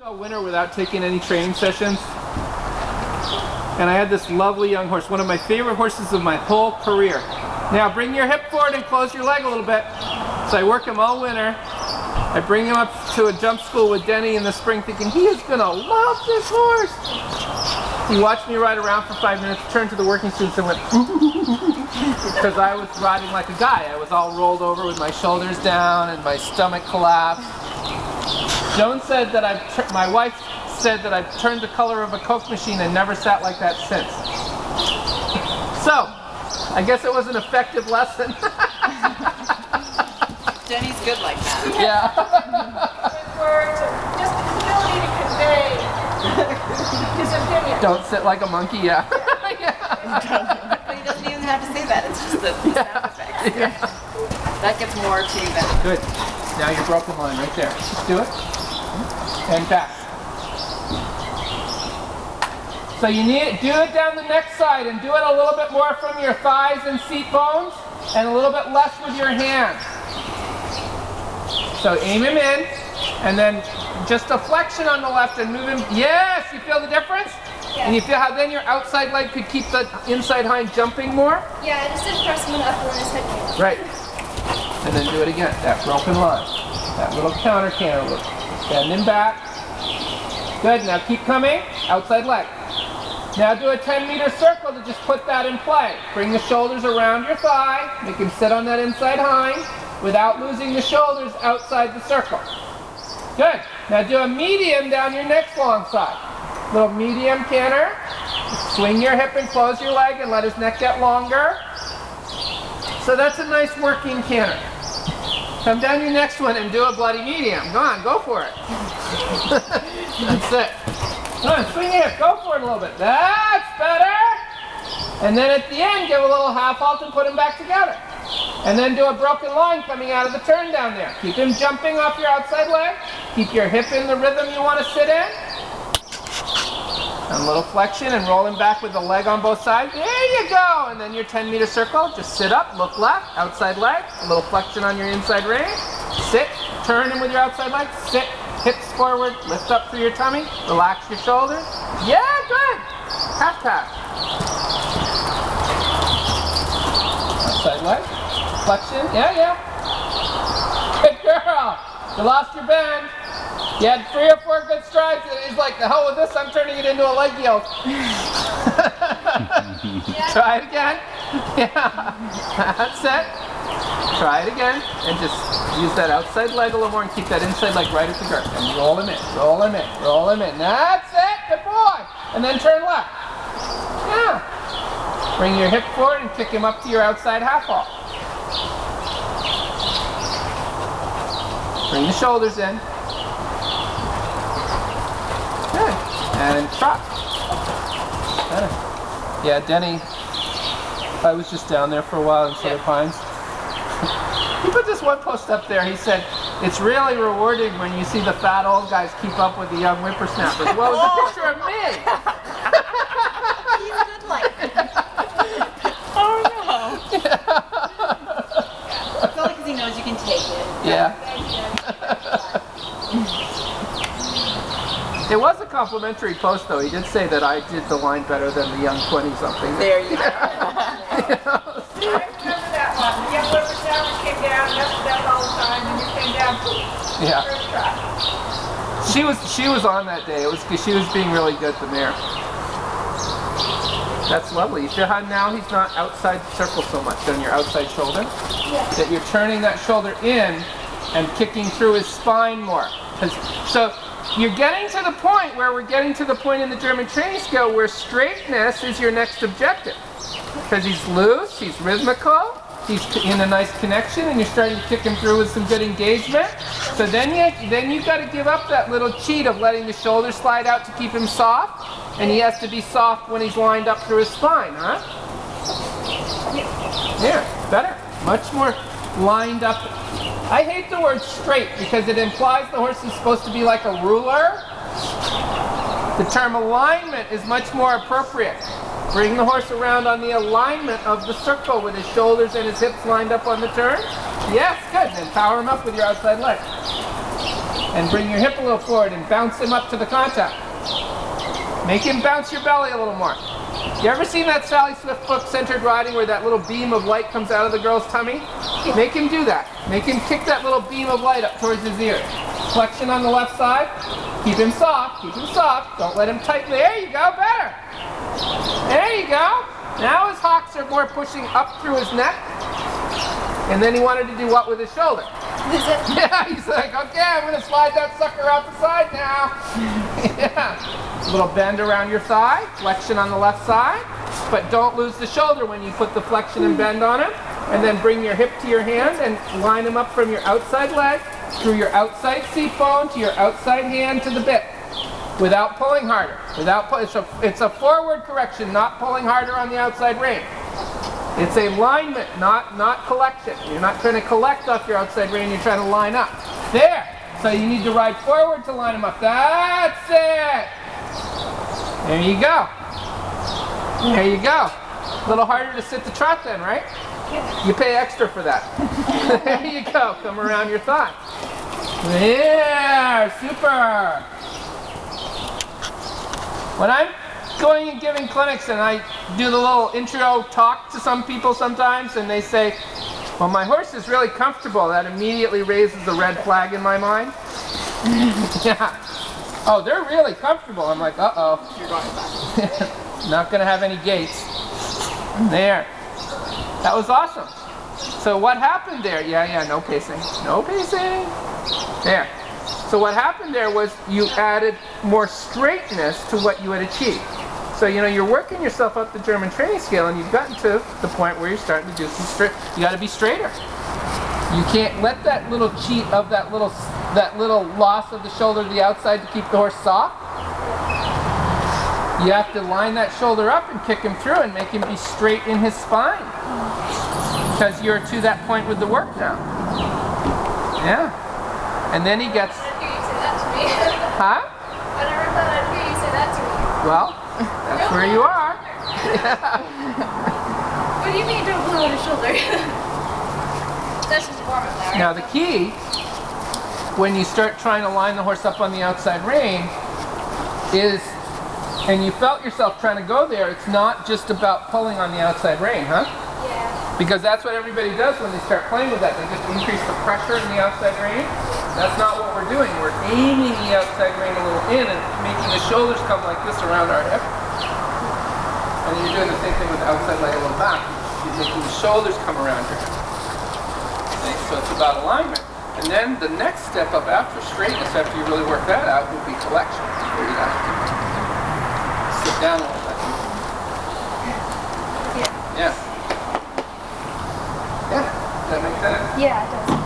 A winter without taking any training sessions. And I had this lovely young horse, one of my favorite horses of my whole career. Now bring your hip forward and close your leg a little bit. So I work him all winter. I bring him up to a jump school with Denny in the spring thinking he is gonna love this horse. He watched me ride around for 5 minutes, turned to the working students and went because I was riding like a guy. I was all rolled over with my shoulders down and my stomach collapsed. Joan said that my wife said that I've turned the color of a Coke machine and never sat like that since. So, I guess it was an effective lesson. Jenny's good like that. Yeah. Good words, just his ability to convey his opinion. Don't sit like a monkey, yeah. But he doesn't even have to say that, it's just the sound effects. Yeah. That gets more to you then. Good. Now your broken line right there. Just do it. And back. So you need do it down the next side and do it a little bit more from your thighs and seat bones and a little bit less with your hands. So aim him in and then just a flexion on the left and move him. Yes, you feel the difference? Yeah. And you feel how then your outside leg could keep the inside hind jumping more? Yeah, I just did press him up when his head came. Right. And then do it again. That broken line. That little counter canter. Bend him back. Good. Now keep coming. Outside leg. Now do a 10-meter circle to just put that in play. Bring the shoulders around your thigh. Make him sit on that inside hind without losing the shoulders outside the circle. Good. Now do a medium down your next long side. Little medium canter. Swing your hip and close your leg and let his neck get longer. So that's a nice working canter. Come down your next one and do a bloody medium. Go on, go for it. That's it. Come on, swing your hip, go for it a little bit. That's better. And then at the end, give a little half halt and put them back together. And then do a broken line coming out of the turn down there. Keep him jumping off your outside leg. Keep your hip in the rhythm you want to sit in. And a little flexion and roll him back with the leg on both sides. There you go. And then your 10-meter circle. Just sit up, look left, outside leg. A little flexion on your inside rein. Sit, turn him with your outside leg. Sit, hips forward, lift up through your tummy. Relax your shoulders. Yeah, good. Half tap. Outside leg. Flexion. Yeah. Good girl. You lost your bend. You had 3 or 4 good strides, and he's like, the hell with this, I'm turning it into a leg yield. Try it again. Yeah, that's it. Try it again, and just use that outside leg a little more and keep that inside leg right at the girth. And roll him in, roll him in, roll him in. That's it, good boy. And then turn left. Yeah. Bring your hip forward and kick him up to your outside half halt. Bring the shoulders in. Good. And trot. Better. Yeah, Denny, I was just down there for a while in Cedar Pines. He put this one post up there. He said, it's really rewarding when you see the fat old guys keep up with the young whippersnappers. Well, it was a picture of me. He's good like that. Oh no. It's only because he knows you can take it. Yeah. It was a complimentary post, though. He did say that I did the line better than the young 20-something. There you go. I remember that one. The young whippersnappers came down, messed it up all the time, and you came down, Yeah. first try. She was on that day. It was because she was being really good, the mare. That's lovely. You see how now he's not outside the circle so much on your outside shoulder? Yeah. That you're turning that shoulder in and kicking through his spine more. So you're getting to the point where we're getting to the point in the German training scale where straightness is your next objective. Because he's loose, he's rhythmical, he's in a nice connection, and you're starting to kick him through with some good engagement. So then you've got to give up that little cheat of letting the shoulders slide out to keep him soft, and he has to be soft when he's lined up through his spine, huh? Yeah, better. Much more lined up. I hate the word straight because it implies the horse is supposed to be like a ruler. The term alignment is much more appropriate. Bring the horse around on the alignment of the circle with his shoulders and his hips lined up on the turn. Yes, good. Then power him up with your outside leg. And bring your hip a little forward and bounce him up to the contact. Make him bounce your belly a little more. You ever seen that Sally Swift book, Centered Riding, where that little beam of light comes out of the girl's tummy? Make him do that. Make him kick that little beam of light up towards his ear. Flexion on the left side. Keep him soft. Keep him soft. Don't let him tighten. There you go. Better. There you go. Now his hocks are more pushing up through his neck. And then he wanted to do what with his shoulder? Yeah, he's like, okay, I'm going to slide that sucker out the side now. Yeah. A little bend around your thigh, flexion on the left side, but don't lose the shoulder when you put the flexion and bend on him. And then bring your hip to your hand and line him up from your outside leg through your outside seat bone to your outside hand to the bit. Without pulling harder. It's a forward correction, not pulling harder on the outside rein. It's alignment, not collection. You're not trying to collect off your outside rein, you're trying to line up. There! So you need to ride forward to line them up. That's it! There you go. There you go. A little harder to sit the trot then, right? You pay extra for that. There you go. Come around your thigh. There! Super! When I'm going and giving clinics and I do the little intro talk to some people sometimes and they say, well, my horse is really comfortable, that immediately raises the red flag in my mind. Yeah. Oh, they're really comfortable. I'm like, uh-oh. You're going back. Not going to have any gaits. There. That was awesome. So what happened there? Yeah, no pacing. No pacing. There. So what happened there was you added more straightness to what you had achieved. So, you know, you're working yourself up the German training scale and you've gotten to the point where you're starting to do some straight. You got to be straighter. You can't let that little cheat of that little loss of the shoulder to the outside to keep the horse soft. You have to line that shoulder up and kick him through and make him be straight in his spine. Because you're to that point with the work now. Yeah. And then he gets... I'd hear you say that to me. Huh? I never thought I'd hear you say that to me. Well, that's where you are. What do you mean don't blow on his shoulder? That's just warm up there. Right? Now the key, when you start trying to line the horse up on the outside rein, is, and you felt yourself trying to go there, it's not just about pulling on the outside rein, huh? Yeah. Because that's what everybody does when they start playing with that. They just increase the pressure in the outside rein. That's not what we're doing. We're aiming the outside rein a little in and making the shoulders come like this around our hip. And then you're doing the same thing with the outside leg a little back. You're making the shoulders come around your hip. Okay, so it's about alignment. And then the next step up after straightness, after you really work that out, will be collection. Where you have to sit down a little bit. Yeah. Yeah. Yeah. Does that make sense? Yeah, it does.